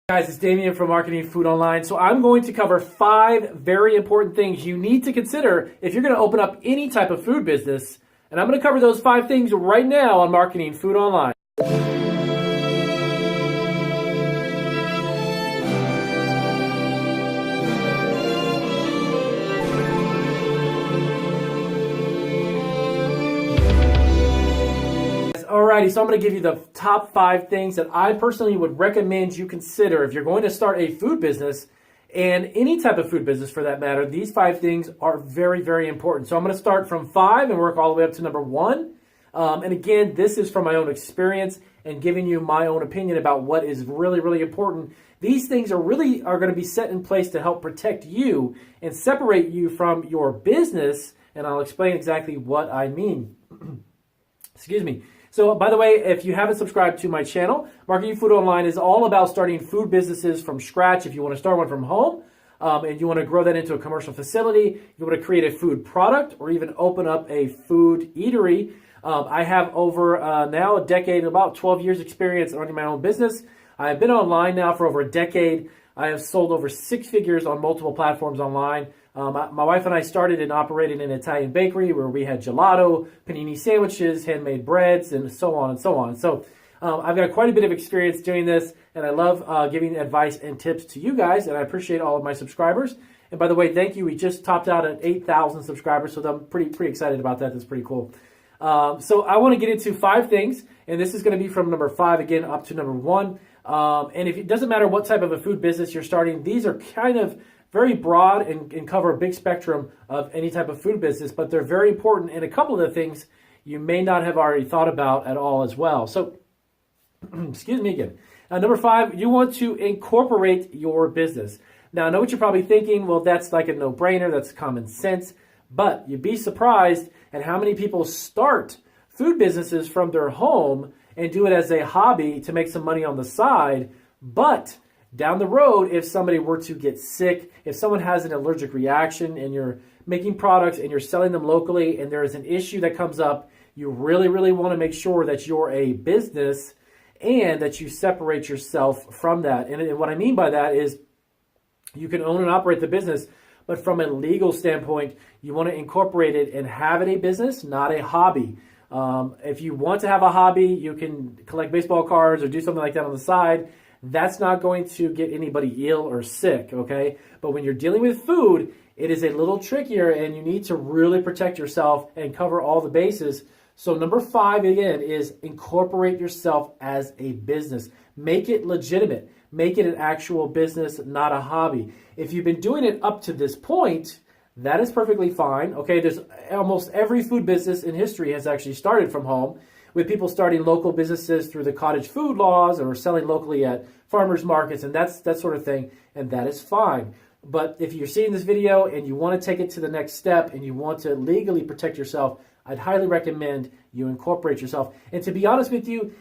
Guys, it's Damien from Marketing Food Online. So I'm going to cover 5 very important things you need to consider if you're going to open up any type of food business. And I'm going to cover those 5 things right now on Marketing Food Online. Alrighty, so I'm going to give you the top 5 things that I personally would recommend you consider if you're going to start a food business, and any type of food business for that matter. These 5 things are very, very important. So I'm going to start from 5 and work all the way up to number 1. And again, this is from my own experience and giving you my own opinion about what is really, really important. These things are going to be set in place to help protect you and separate you from your business. And I'll explain exactly what I mean. Excuse me. So, by the way, if you haven't subscribed to my channel, Marketing Food Online is all about starting food businesses from scratch. If you want to start one from home and you want to grow that into a commercial facility, you want to create a food product or even open up a food eatery. I have over now a decade, about 12 years experience running my own business. I have been online now for over a decade. I have sold over 6 figures on multiple platforms online. My wife and I started and operated an Italian bakery where we had gelato, panini sandwiches, handmade breads, and so on and so on. So I've got quite a bit of experience doing this, and I love giving advice and tips to you guys, and I appreciate all of my subscribers. And by the way, thank you. We just topped out at 8,000 subscribers, so I'm pretty excited about that. That's pretty cool. So I want to get into 5 things, and this is going to be from number 5 again up to number 1. And if it doesn't matter what type of a food business you're starting, these are kind of very broad and cover a big spectrum of any type of food business, but they're very important, and a couple of the things you may not have already thought about at all as well. So, excuse me again. Number 5, you want to incorporate your business. Now, I know what you're probably thinking, well, that's like a no-brainer, that's common sense, but you'd be surprised at how many people start food businesses from their home and do it as a hobby to make some money on the side, but down the road, if somebody were to get sick, if someone has an allergic reaction and you're making products and you're selling them locally and there is an issue that comes up, you really, really want to make sure that you're a business and that you separate yourself from that. And what I mean by that is you can own and operate the business, but from a legal standpoint, you want to incorporate it and have it a business, not a hobby. If you want to have a hobby, you can collect baseball cards or do something like that on the side. That's not going to get anybody ill or sick, okay? But when you're dealing with food, it is a little trickier, and you need to really protect yourself and cover all the bases. So number 5, again, is incorporate yourself as a business. Make it legitimate. Make it an actual business, not a hobby. If you've been doing it up to this point, that is perfectly fine, okay? There's almost every food business in history has actually started from home, with people starting local businesses through the cottage food laws or selling locally at farmers markets and that sort of thing, and that is fine. But if you're seeing this video and you want to take it to the next step and you want to legally protect yourself, I'd highly recommend you incorporate yourself. And to be honest with you,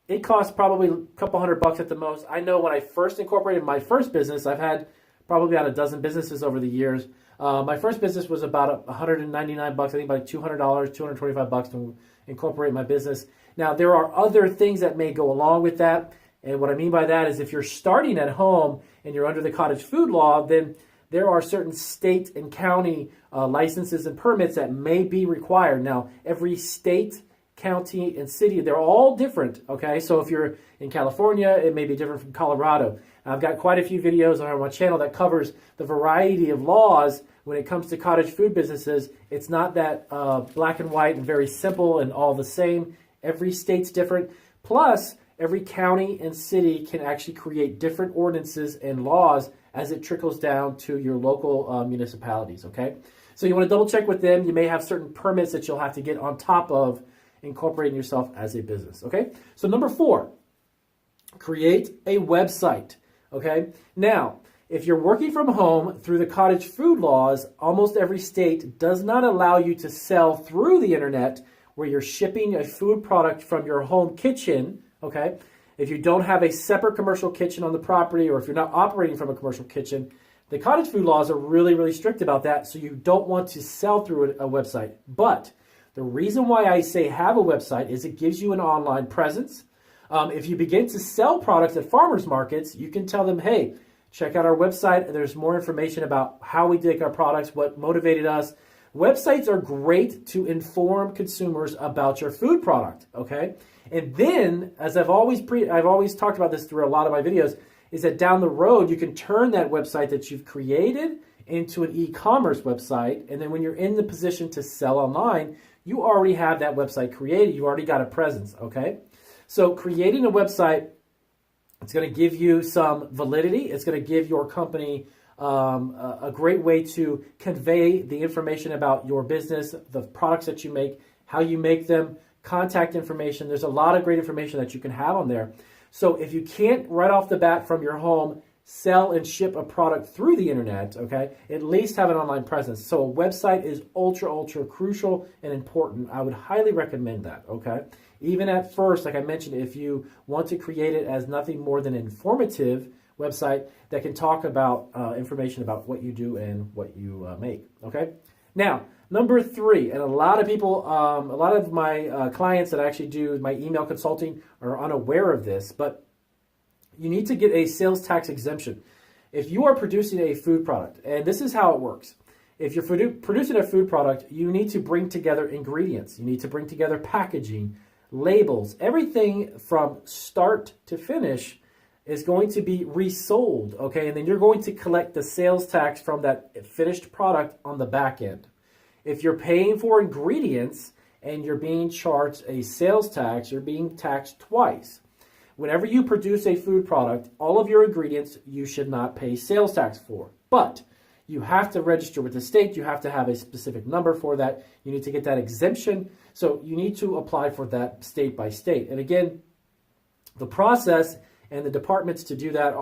it costs probably a couple $100 at the most. I know when I first incorporated my first business, I've had probably about a dozen businesses over the years. My first business was about $199, I think about $200, $225 to incorporate my business. Now, there are other things that may go along with that. And what I mean by that is if you're starting at home and you're under the cottage food law, then there are certain state and county licenses and permits that may be required. Now, every state, county, and city, they're all different, okay? So if you're in California, it may be different from Colorado. I've got quite a few videos on my channel that covers the variety of laws when it comes to cottage food businesses. It's not that black and white and very simple and all the same. Every state's different. Plus, every county and city can actually create different ordinances and laws as it trickles down to your local municipalities, okay? So you want to double check with them. You may have certain permits that you'll have to get on top of incorporating yourself as a business, okay? So number 4, create a website, okay? Now, if you're working from home through the cottage food laws, almost every state does not allow you to sell through the internet where you're shipping a food product from your home kitchen, okay? If you don't have a separate commercial kitchen on the property, or if you're not operating from a commercial kitchen, the cottage food laws are really, really strict about that, so you don't want to sell through a website. But the reason why I say have a website is it gives you an online presence. If you begin to sell products at farmers markets, you can tell them, hey, check out our website. There's more information about how we make our products, what motivated us. Websites are great to inform consumers about your food product, okay? And then, as I've always talked about this through a lot of my videos, is that down the road, you can turn that website that you've created into an e-commerce website. And then when you're in the position to sell online, you already have that website created. You already got a presence, okay? So creating a website, it's going to give you some validity. It's going to give your company a great way to convey the information about your business, the products that you make, how you make them, contact information. There's a lot of great information that you can have on there. So if you can't right off the bat from your home sell and ship a product through the internet, okay, at least have an online presence. So a website is ultra crucial and important. I would highly recommend that, okay? Even at first, like I mentioned, if you want to create it as nothing more than an informative website that can talk about information about what you do and what you make, okay? Now, number 3, and a lot of people, a lot of my clients that actually do my email consulting are unaware of this, but you need to get a sales tax exemption. If you are producing a food product, and this is how it works. If you're producing a food product, you need to bring together ingredients. You need to bring together packaging, labels, everything from start to finish is going to be resold, okay? And then you're going to collect the sales tax from that finished product on the back end. If you're paying for ingredients and you're being charged a sales tax, you're being taxed twice. Whenever you produce a food product, all of your ingredients you should not pay sales tax for. But you have to register with the state. You have to have a specific number for that. You need to get that exemption. So you need to apply for that state by state. And again, the process and the departments to do that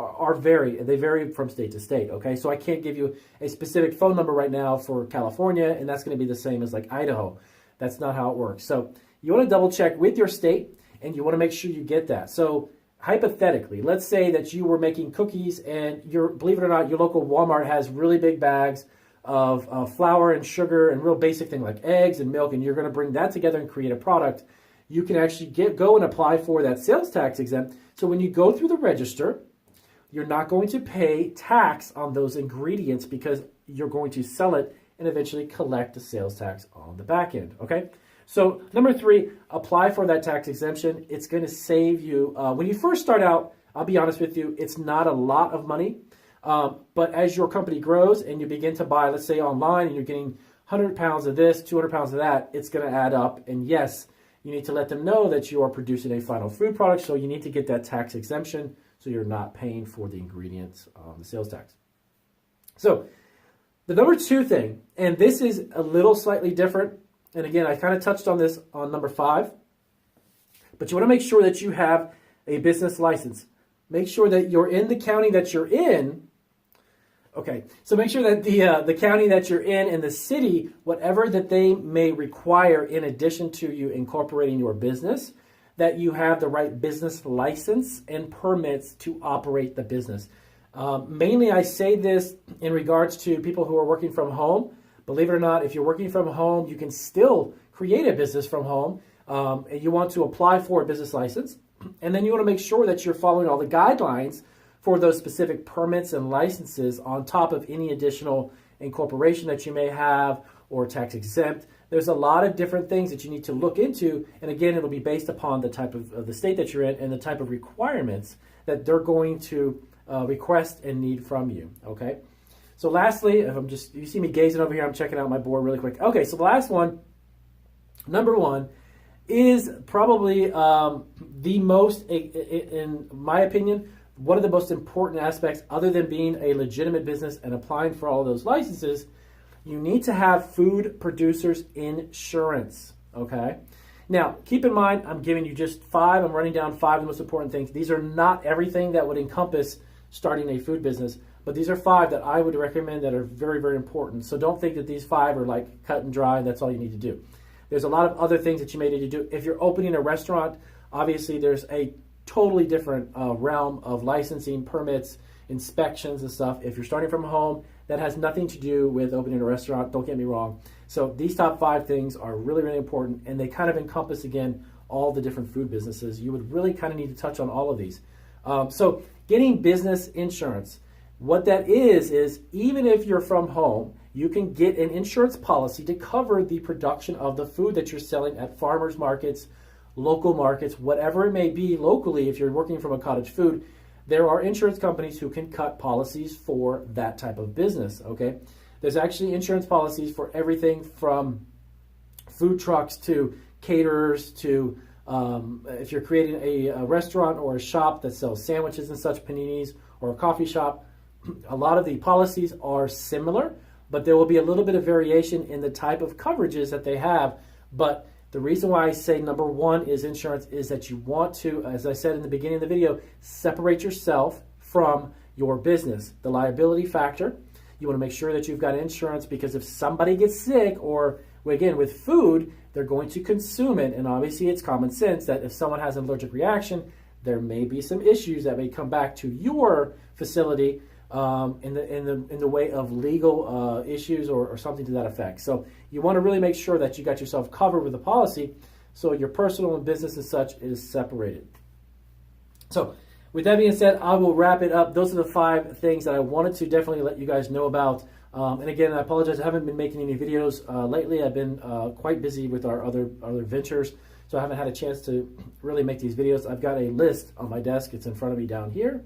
they vary from state to state, okay? So I can't give you a specific phone number right now for California, and that's going to be the same as like Idaho. That's not how it works. So you want to double check with your state, and you want to make sure you get that. So hypothetically, let's say that you were making cookies, and believe it or not, your local Walmart has really big bags of flour and sugar and real basic things like eggs and milk, and you're going to bring that together and create a product. You can actually go and apply for that sales tax exempt. So when you go through the register, you're not going to pay tax on those ingredients because you're going to sell it and eventually collect the sales tax on the back end, okay? So number 3, apply for that tax exemption. It's going to save you. When you first start out, I'll be honest with you, it's not a lot of money. But as your company grows and you begin to buy, let's say online, and you're getting 100 pounds of this, 200 pounds of that, it's going to add up. And yes, you need to let them know that you are producing a final food product, so you need to get that tax exemption so you're not paying for the ingredients on the sales tax. So the number 2 thing, and this is a little slightly different, and again, I kind of touched on this on number 5, but you want to make sure that you have a business license. Make sure that you're in the county that you're in. Okay, so make sure that the county that you're in and the city, whatever that they may require in addition to you incorporating your business, that you have the right business license and permits to operate the business. Mainly I say this in regards to people who are working from home. Believe it or not, if you're working from home, you can still create a business from home, and you want to apply for a business license. And then you want to make sure that you're following all the guidelines for those specific permits and licenses on top of any additional incorporation that you may have or tax exempt. There's a lot of different things that you need to look into. And again, it'll be based upon the type of the state that you're in and the type of requirements that they're going to request and need from you, okay? So lastly, you see me gazing over here, I'm checking out my board really quick. Okay, so the last one, number 1, is probably the most, in my opinion, one of the most important aspects other than being a legitimate business and applying for all those licenses. You need to have food producers insurance, okay? Now, keep in mind, I'm giving you just 5. I'm running down 5 of the most important things. These are not everything that would encompass starting a food business, but these are 5 that I would recommend that are very, very important. So don't think that these 5 are like cut and dry and that's all you need to do. There's a lot of other things that you may need to do. If you're opening a restaurant, obviously there's a totally different realm of licensing, permits, inspections and stuff. If you're starting from home, that has nothing to do with opening a restaurant, don't get me wrong. So these top 5 things are really, really important, and they kind of encompass, again, all the different food businesses, you would really kind of need to touch on all of these. So getting business insurance, what that is even if you're from home, you can get an insurance policy to cover the production of the food that you're selling at farmers markets, local markets, whatever it may be locally. If you're working from a cottage food, there are insurance companies who can cut policies for that type of business, okay? There's actually insurance policies for everything from food trucks to caterers to if you're creating a restaurant or a shop that sells sandwiches and such, paninis, or a coffee shop. A lot of the policies are similar, but there will be a little bit of variation in the type of coverages that they have. But the reason why I say number one is insurance is that you want to, as I said in the beginning of the video, separate yourself from your business. The liability factor, you want to make sure that you've got insurance, because if somebody gets sick, or again with food, they're going to consume it. And obviously it's common sense that if someone has an allergic reaction, there may be some issues that may come back to your facility in the way of legal issues or something to that effect. So you want to really make sure that you got yourself covered with a policy, so your personal and business and such is separated. So with that being said, I will wrap it up. Those are the 5 things that I wanted to definitely let you guys know about. And again, I apologize, I haven't been making any videos lately. I've been quite busy with our other ventures, so I haven't had a chance to really make these videos. I've got a list on my desk, it's in front of me down here,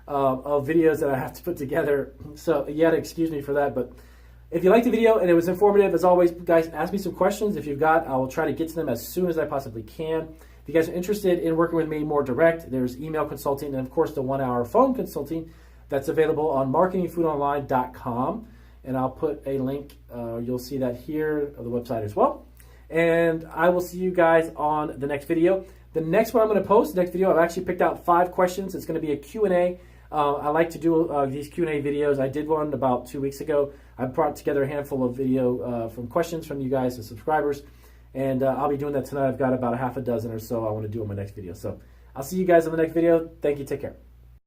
of videos that I have to put together. So you had to excuse me for that. But if you liked the video and it was informative, as always, guys, ask me some questions. If you've got, I will try to get to them as soon as I possibly can. If you guys are interested in working with me more direct, there's email consulting and, of course, the 1-hour phone consulting that's available on marketingfoodonline.com. And I'll put a link, you'll see that here on the website as well. And I will see you guys on the next video. The next one I'm going to post, the next video, I've actually picked out 5 questions. It's going to be a Q&A. I like to do these Q&A videos. I did one about 2 weeks ago. I brought together a handful of video from questions from you guys, the subscribers. And I'll be doing that tonight. I've got about a half a dozen or so I want to do on my next video. So I'll see you guys in the next video. Thank you. Take care.